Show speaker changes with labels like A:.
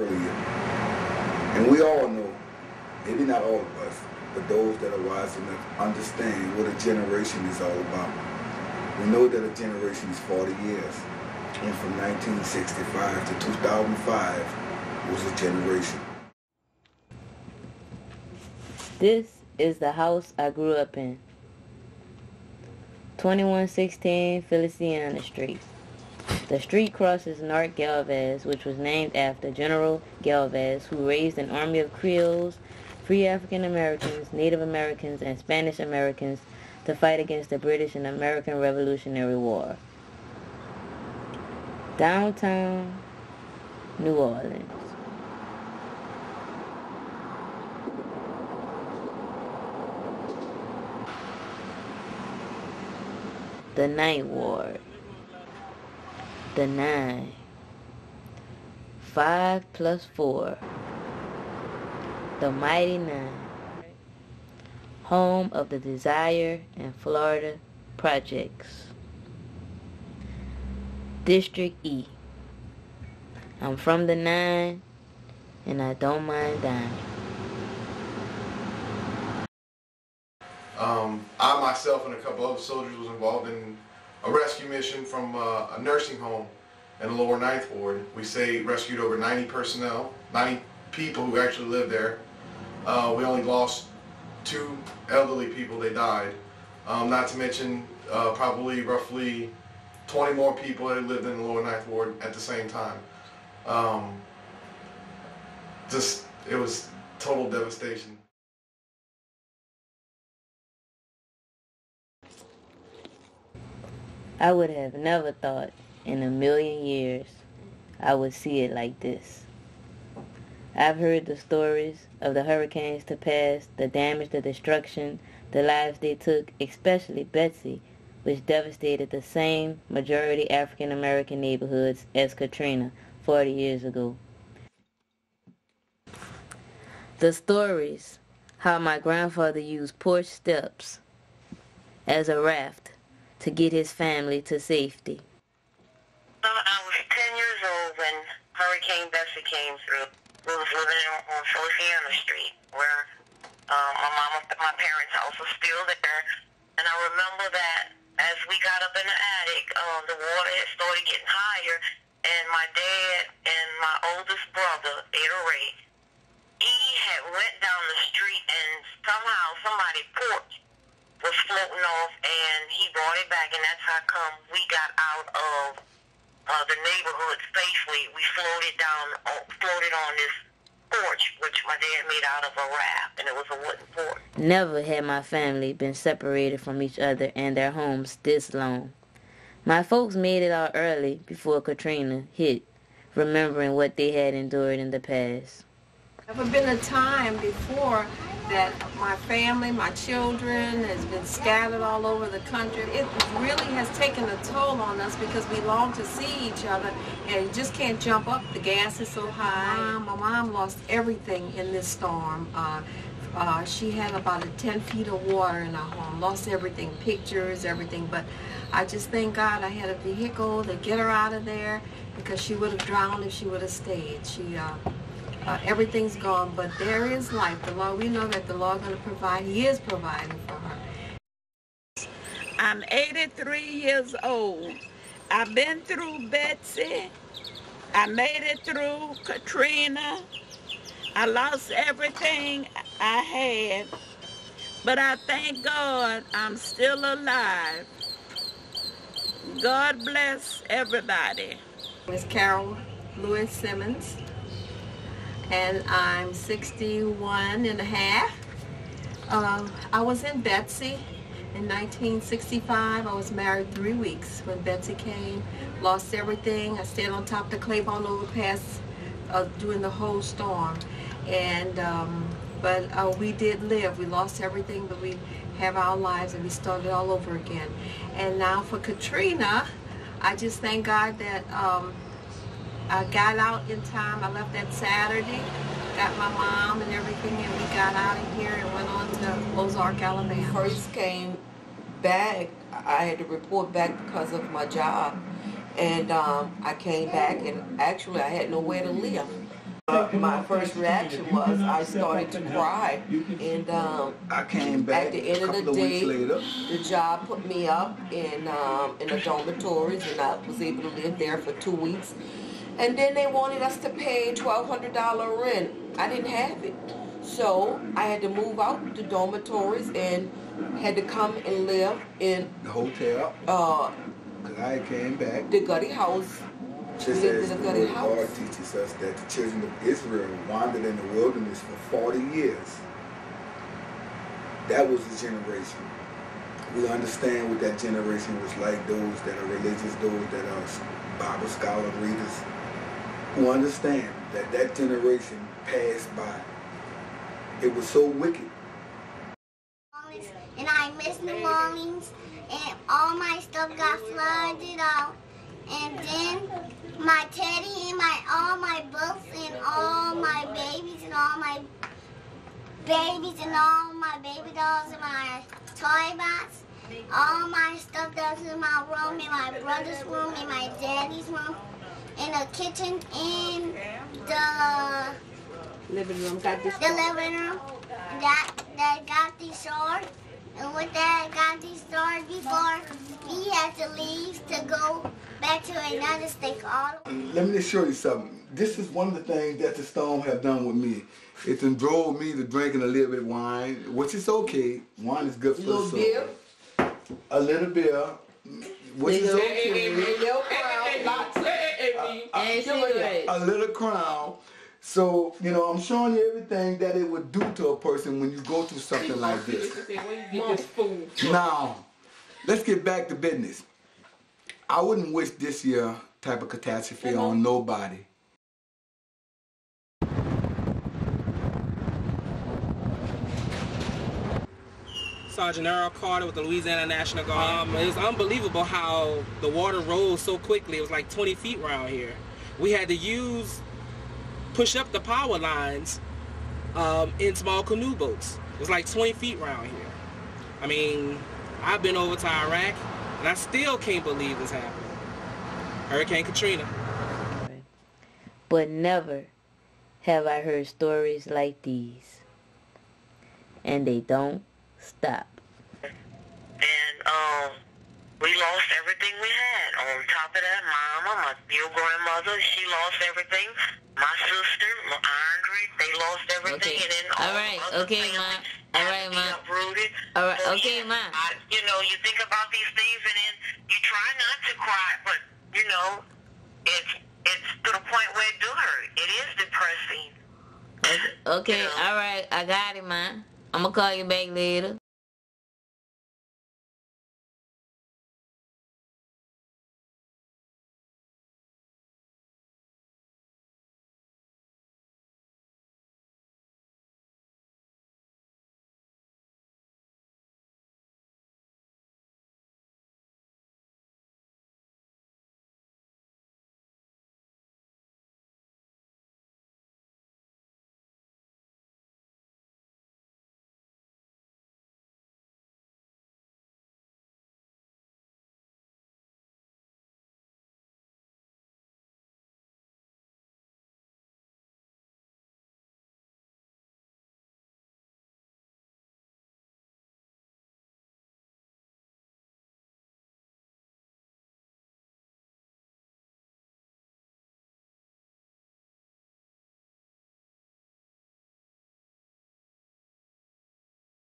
A: earlier. And we all know, maybe not all of us, but those that are wise enough understand what a generation is all about. We know that a generation is 40 years. And from 1965 to 2005 was a generation.
B: This is the house I grew up in. 2116 Feliciana Street. The street crosses North Galvez, which was named after General Galvez, who raised an army of Creoles, free African Americans, Native Americans, and Spanish Americans to fight against the British and American Revolutionary War. Downtown New Orleans. The Ninth Ward. The 9. 5 plus 4. The Mighty 9. Home of the Desire and Florida Projects. District E. I'm from the 9, and I don't mind dying.
C: I myself and a couple other soldiers was involved in a rescue mission from a nursing home in the lower 9th Ward. We rescued over 90 personnel, 90 people who actually lived there. We only lost 2 elderly people, they died. Not to mention probably roughly 20 more people that lived in the lower 9th Ward at the same time. It was total devastation.
B: I would have never thought in a million years I would see it like this. I've heard the stories of the hurricanes to pass, the damage, the destruction, the lives they took, especially Betsy, which devastated the same majority African American neighborhoods as Katrina 40 years ago. The stories, how my grandfather used porch steps as a raft to get his family to safety.
D: I was 10 years old when Hurricane Betsy came through. We was living on Feliciana Street, where my parents' house was still there. And I remember that as we got up in the attic, the water had started getting higher, and my dad and my oldest brother, Ada Ray, he had went down the street, and somehow somebody's porch was floating off, and he brought it back, and that's how come we got out of the neighborhood safely. We floated on this porch, which my dad made out of a raft, and it was a wooden porch.
B: Never had my family been separated from each other and their homes this long. My folks made it out early before Katrina hit, remembering what they had endured in the past.
E: Never been a time before that my family, my children, has been scattered all over the country. It really has taken a toll on us because we long to see each other and you just can't jump up. The gas is so high. My mom lost everything in this storm. She had about 10 feet of water in our home, lost everything, pictures, everything. But I just thank God I had a vehicle to get her out of there because she would have drowned if she would have stayed. Everything's gone, but there is life. The Lord, we know that the Lord is going to provide. He is providing for her.
F: I'm 83 years old. I've been through Betsy. I made it through Katrina. I lost everything I had, but I thank God I'm still alive. God bless everybody.
E: Miss Carol Lewis Simmons. And I'm 61 and a half. I was in Betsy in 1965. I was married 3 weeks when Betsy came. Lost everything. I stayed on top of the Claiborne overpass during the whole storm. And but we did live. We lost everything, but we have our lives and we started all over again. And now for Katrina, I just thank God that I got out in time. I left that Saturday, got my mom and everything, and we got out of here and went on to Ozark, Alabama.
G: First came back, I had to report back because of my job. And I came back and actually I had nowhere to live. My first reaction was I started to cry, and
A: I came back
G: at the end of the
A: weeks
G: day,
A: later.
G: the job put me up in the dormitories, and I was able to live there for 2 weeks. And then they wanted us to pay $1,200 rent. I didn't have it, so I had to move out the dormitories and had to come and live in
A: The hotel,
G: uh,
A: because I came back.
G: the Gutty house.
A: Just
G: Lived
A: as
G: in
A: the
G: a Gutty
A: word of God
G: house.
A: teaches us that the children of Israel wandered in the wilderness for 40 years. That was the generation. We understand what that generation was like, those that are religious, those that are Bible scholar readers, who understand that that generation passed by. It was so wicked.
H: And I miss New Orleans, and all my stuff got flooded out. And then my teddy and all my books and all my babies and all my baby dolls and my toy box, all my stuff that's in my room, in my brother's room, in my daddy's room, in the kitchen, in the
E: Living room got this.
H: the living room that got these swords. And with that got these swords before we had to leave to go back to another state.
A: Let me just show you something. This is one of the things that the storm have done with me. It done drove me to drinking a little bit of wine, which is okay. Wine is good for the soul.
G: Beer.
A: A little beer, which is okay.
B: And cigarettes.
A: A little crown. So, you know, I'm showing you everything that it would do to a person when you go through something like this. Now, let's get back to business. I wouldn't wish this year type of catastrophe on nobody.
I: Sergeant Earl Carter with the Louisiana National Guard. It was unbelievable how the water rose so quickly. It was like 20 feet around here. We had to push up the power lines in small canoe boats. It was like 20 feet around here. I mean, I've been over to Iraq, and I still can't believe this happened. Hurricane Katrina.
B: But never have I heard stories like these. And they don't stop.
D: And we lost everything we had. On top of that, Mama, my dear grandmother, she lost everything. My sister, Andre, they lost everything.
B: Okay.
D: And then
B: All right. Okay, Ma. All right, Ma.
D: Uprooted.
B: All right.
D: So,
B: Okay, Ma.
D: you know, you think about these things and then you try not to cry, but, you know, it's to the point where it do hurt. It is depressing.
B: Okay.
D: You know?
B: All right. I got it, Ma. I'm going to call you back later.